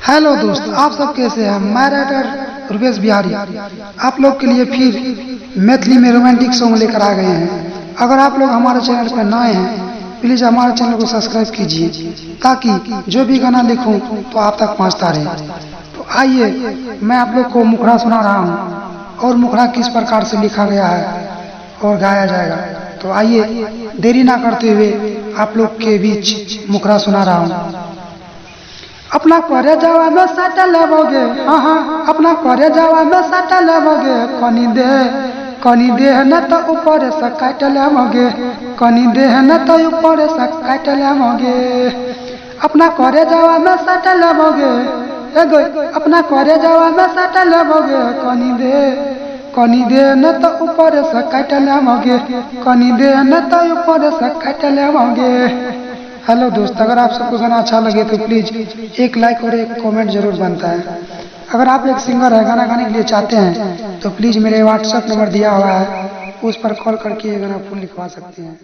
Hello दोस्त, आप सब कैसे हैं। मैं राइटर रुपेश बिहारी आप लोग के लिए फिर मैथिली में रोमांटिक सॉन्ग लेकर आ गए हैं। अगर आप लोग हमारे चैनल पर नए हैं, प्लीज़ हमारे चैनल को सब्सक्राइब कीजिए ताकि जो भी गाना लिखूं तो आप तक पहुंचता रहे। तो आइए मैं आप लोग को मुखड़ा सुना रहा हूं और मुखड़ा किस प्रकार से लिखा गया है और गाया जाएगा। तो आइए देरी ना करते हुए आप लोग के बीच मुखड़ा सुना रहा हूं। अपना करे जावा में सटा लेबोगे, हाँ हाँ अपना करे जावा में सटा लेबोगे। कनी देह न तो ऊपर से काट लेबोगे, कनी देह न तो ऊपर से काट लेबोगे। अपना करे जावा में सटा लेबोगे, एगो अपना करे जावा में सटा लेबोगे। कनी देह न तो ऊपर से काट लेबोगे, कनी देह न तो ऊपर से काट लेबोगे। हेलो दोस्त, अगर आप सबको गाना अच्छा लगे तो प्लीज़ एक लाइक और एक कमेंट जरूर बनता है। अगर आप एक सिंगर है, गाना गाने के लिए चाहते हैं तो प्लीज़ मेरे व्हाट्सएप नंबर दिया हुआ है, उस पर कॉल करके ये गाना फुल लिखवा सकते हैं।